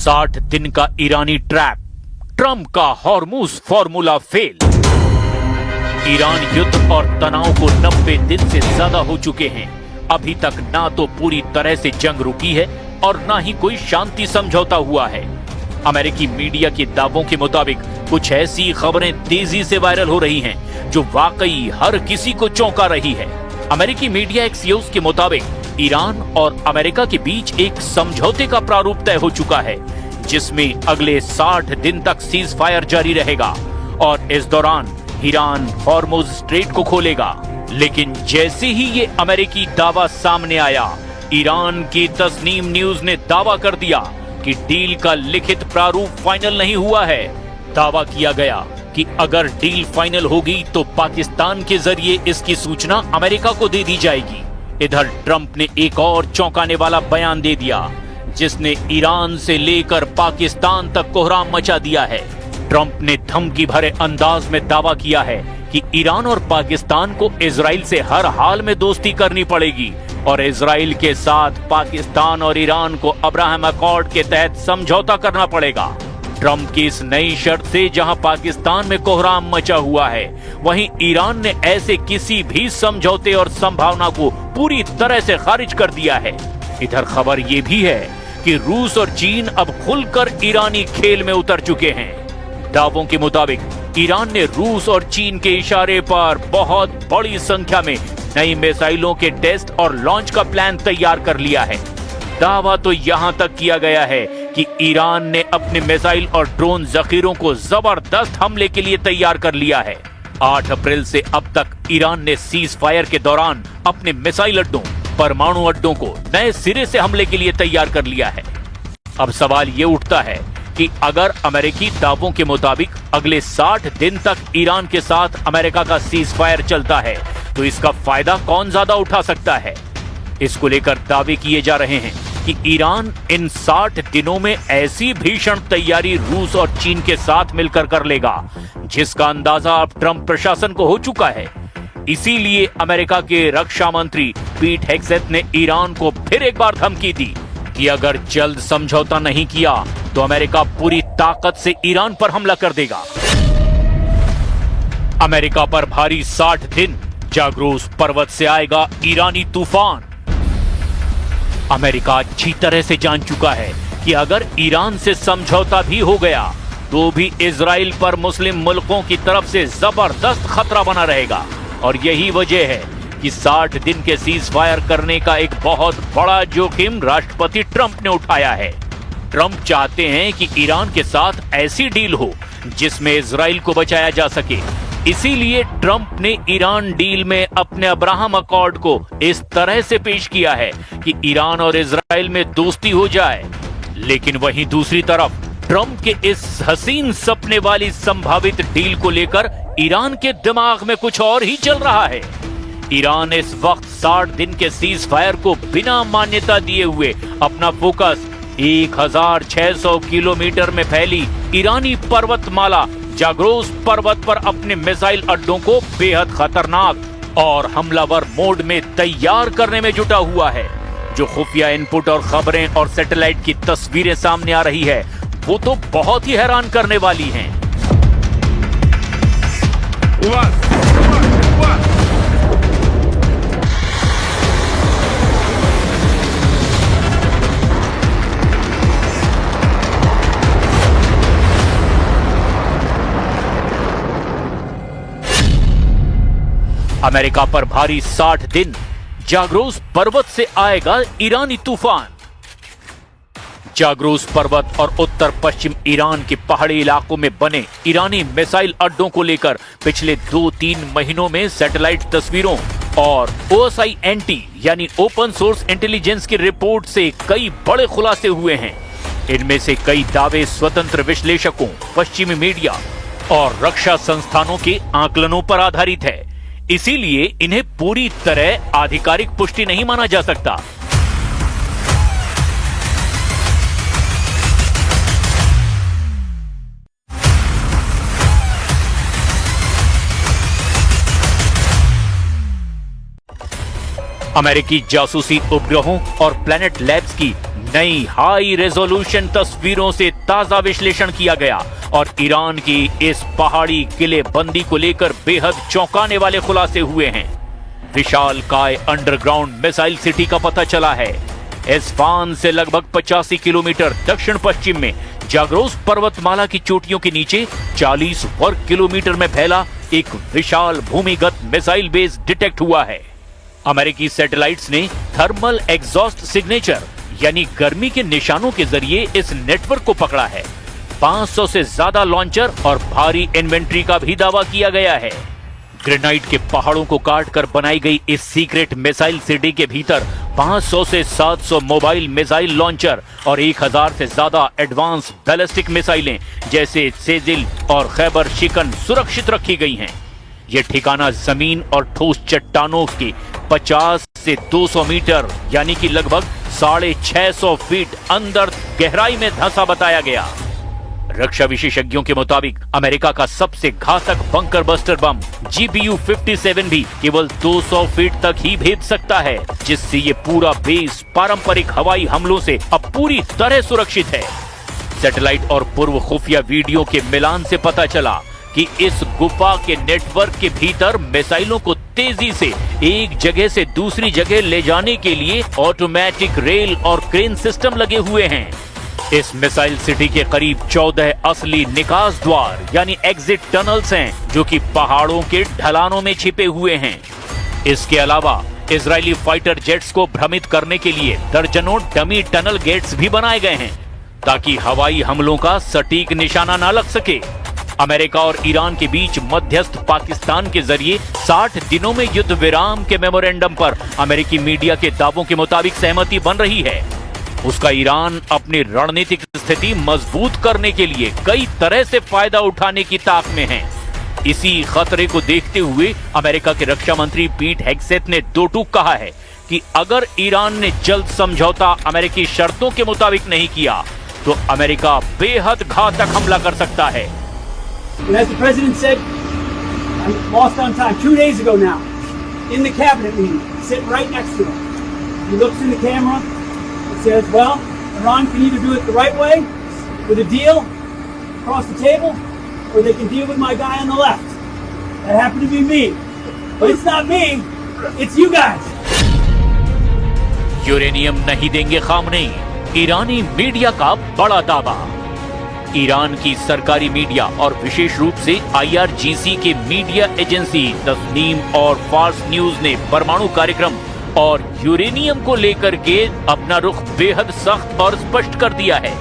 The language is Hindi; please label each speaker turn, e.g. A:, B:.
A: 60 दिन का ईरानी ट्रैप, ट्रंप का हॉर्मुज फॉर्मूला फेल। ईरान युद्ध और तनाव को 90 दिन से ज्यादा हो चुके हैं। अभी तक ना तो पूरी तरह से जंग रुकी है और ना ही कोई शांति समझौता हुआ है। अमेरिकी मीडिया के दावों के मुताबिक कुछ ऐसी खबरें तेजी से वायरल हो रही हैं जो वाकई हर किसी को चौंका रही है। अमेरिकी मीडिया एक्सियोस के मुताबिक ईरान और अमेरिका के बीच एक समझौते का प्रारूप तय हो चुका है, जिसमें अगले 60 दिन तक सीज फायर जारी रहेगा और इस दौरान ईरान हॉर्मुज स्ट्रेट को खोलेगा। लेकिन जैसे ही ये अमेरिकी दावा सामने आया, ईरान की तस्नीम न्यूज ने दावा कर दिया कि डील का लिखित प्रारूप फाइनल नहीं हुआ है। दावा किया गया कि अगर डील फाइनल होगी तो पाकिस्तान के जरिए इसकी सूचना अमेरिका को दे दी जाएगी। इधर ट्रंप ने एक और चौंकाने वाला बयान दे दिया, जिसने ईरान से लेकर पाकिस्तान तक कोहराम मचा दिया है। ट्रंप ने धमकी भरे अंदाज में दावा किया है कि ईरान और पाकिस्तान को इजराइल से हर हाल में दोस्ती करनी पड़ेगी और इजराइल के साथ पाकिस्तान और ईरान को अब्राहम अकॉर्ड के तहत समझौता करना पड़ेगा। ट्रंप की इस नई शर्त से जहां पाकिस्तान में कोहराम मचा हुआ है, वहीं ईरान ने ऐसे किसी भी समझौते और संभावना को पूरी तरह से खारिज कर दिया है। इधर खबर ये भी है कि रूस और चीन अब खुलकर ईरानी खेल में उतर चुके हैं। दावों के मुताबिक ईरान ने रूस और चीन के इशारे पर बहुत बड़ी संख्या में नई मिसाइलों के टेस्ट और लॉन्च का प्लान तैयार कर लिया है। दावा तो यहां तक किया गया है कि ईरान ने अपने मिसाइल और ड्रोन जखीरों को जबरदस्त हमले के लिए तैयार कर लिया है। 8 अप्रैल से अब तक ईरान ने सीज फायर के दौरान अपने मिसाइल अड्डों, परमाणु अड्डों को नए सिरे से हमले के लिए तैयार कर लिया है। अब सवाल ये उठता है कि अगर अमेरिकी दावों के मुताबिक अगले 60 दिन तक ईरान के साथ अमेरिका का सीज फायर चलता है, तो इसका फायदा कौन ज्यादा उठा सकता है? इसको लेकर दावे किए जा रहे हैं कि ईरान इन 60 दिनों में ऐसी भीषण तैयारी रूस और चीन के साथ मिलकर कर लेगा, जिसका अंदाजा अब ट्रंप प्रशासन को हो चुका है। इसीलिए अमेरिका के रक्षा मंत्री पीट हेग्सेथ ने ईरान को फिर एक बार धमकी दी कि अगर जल्द समझौता नहीं किया तो अमेरिका पूरी ताकत से ईरान पर हमला कर देगा। अमेरिका पर भारी 60 दिन, जाग्रोस पर्वत से आएगा ईरानी तूफान। अमेरिका अच्छी तरह से जान चुका है कि अगर ईरान से समझौता भी हो गया तो भी इजराइल पर मुस्लिम मुल्कों की तरफ से जबरदस्त खतरा बना रहेगा और यही वजह है कि 60 दिन के सीज फायर करने का एक बहुत बड़ा जोखिम राष्ट्रपति ट्रंप ने उठाया है। ट्रंप चाहते हैं कि ईरान के साथ ऐसी डील हो जिसमें इजराइल को बचाया जा सके। इसीलिए ट्रंप ने ईरान डील में अपने अब्राहम अकॉर्ड को इस तरह से पेश किया है कि ईरान और इजराइल में दोस्ती हो जाए। लेकिन वहीं दूसरी तरफ ट्रंप के इस हसीन सपने वाली संभावित डील को लेकर ईरान के दिमाग में कुछ और ही चल रहा है। ईरान इस वक्त 60 दिन के सीज फायर को बिना मान्यता दिए हुए अपना फोकस 1600 किलोमीटर में फैली ईरानी पर्वतमाला जाग्रोस पर्वत पर अपने मिसाइल अड्डों को बेहद खतरनाक और हमलावर मोड में तैयार करने में जुटा हुआ है। जो खुफिया इनपुट और खबरें और सैटेलाइट की तस्वीरें सामने आ रही है, वो तो बहुत ही हैरान करने वाली हैं। अमेरिका पर भारी 60 दिन, जाग्रोस पर्वत से आएगा ईरानी तूफान। जाग्रोस पर्वत और उत्तर पश्चिम ईरान के पहाड़ी इलाकों में बने ईरानी मिसाइल अड्डों को लेकर पिछले 2-3 महीनों में सैटेलाइट तस्वीरों और OSINT यानी ओपन सोर्स इंटेलिजेंस की रिपोर्ट से कई बड़े खुलासे हुए हैं। इनमें से कई दावे स्वतंत्र विश्लेषकों, पश्चिमी मीडिया और रक्षा संस्थानों के आकलनों पर आधारित है। इसीलिए इन्हें पूरी तरह आधिकारिक पुष्टि नहीं माना जा सकता। अमेरिकी जासूसी उपग्रहों और प्लैनेट लैब्स की नई हाई रेजोल्यूशन तस्वीरों से ताजा विश्लेषण किया गया और ईरान की इस पहाड़ी किले बंदी को लेकर बेहद चौंकाने वाले खुलासे हुए हैं। विशाल काय अंडरग्राउंड मिसाइल सिटी का पता चला है। एस्फान से लगभग 85 किलोमीटर दक्षिण पश्चिम में जाग्रोस पर्वतमाला की चोटियों के नीचे 40 वर्ग किलोमीटर में फैला एक विशाल भूमिगत मिसाइल बेस डिटेक्ट हुआ है। अमेरिकी सैटेलाइट्स ने थर्मल एग्जॉस्ट सिग्नेचर यानी गर्मी के निशानों के जरिए इस नेटवर्क को पकड़ा है। 500 से ज्यादा लॉन्चर और भारी इन्वेंट्री का भी दावा किया गया है। ग्रेनाइट के पहाड़ों को काट कर बनाई गई इस सीक्रेट मिसाइल सिटी के भीतर 500 से 700 मोबाइल मिसाइल लॉन्चर और 1000 से ज्यादा एडवांस बैलिस्टिक मिसाइलें जैसे सेजिल और खैबर शिकन सुरक्षित रखी गई हैं। यह ठिकाना जमीन और ठोस चट्टानों के 50 से 200 मीटर यानी कि लगभग 650 फीट अंदर गहराई में धंसा बताया गया। रक्षा विशेषज्ञों के मुताबिक अमेरिका का सबसे घातक बंकर बस्टर बम GBU-57 भी केवल 200 फीट तक ही भेद सकता है, जिससे ये पूरा बेस पारंपरिक हवाई हमलों से अब पूरी तरह सुरक्षित है। सैटेलाइट और पूर्व खुफिया वीडियो के मिलान से पता चला कि इस गुफा के नेटवर्क के भीतर मिसाइलों को तेजी से एक जगह से दूसरी जगह ले जाने के लिए ऑटोमेटिक रेल और क्रेन सिस्टम लगे हुए हैं। इस मिसाइल सिटी के करीब 14 असली निकास द्वार यानी एग्जिट टनल्स हैं, जो कि पहाड़ों के ढलानों में छिपे हुए हैं। इसके अलावा इजरायली फाइटर जेट्स को भ्रमित करने के लिए दर्जनों डमी टनल गेट्स भी बनाए गए हैं, ताकि हवाई हमलों का सटीक निशाना न लग सके। अमेरिका और ईरान के बीच मध्यस्थ पाकिस्तान के जरिए 60 दिनों में युद्ध विराम के मेमोरेंडम पर अमेरिकी मीडिया के दावों के मुताबिक सहमति बन रही है। उसका ईरान अपनी रणनीतिक स्थिति मजबूत करने के लिए कई तरह से फायदा उठाने की ताक में है। इसी खतरे को देखते हुए अमेरिका के रक्षा मंत्री पीट हेग्सेथ ने दो टूक कहा है कि अगर ईरान ने जल्द समझौता अमेरिकी शर्तों के मुताबिक नहीं किया तो अमेरिका बेहद घातक हमला कर सकता है।
B: As the president said, I'm lost on time, 2 days ago now, in the cabinet meeting, sitting right next to him. He looks in the camera and says, well, Iran can either do it the right way, with a deal across the table, or they can deal with my guy on the left. That happened to be me. But it's not me, it's you guys.
A: Uranium नहीं देंगे खामनेई, ईरानी मीडिया का बड़ा दावा। ईरान की सरकारी मीडिया और विशेष रूप से IRGC के मीडिया एजेंसी तस्नीम और फार्स न्यूज ने परमाणु कार्यक्रम और यूरेनियम को लेकर के अपना रुख बेहद सख्त और स्पष्ट कर दिया है।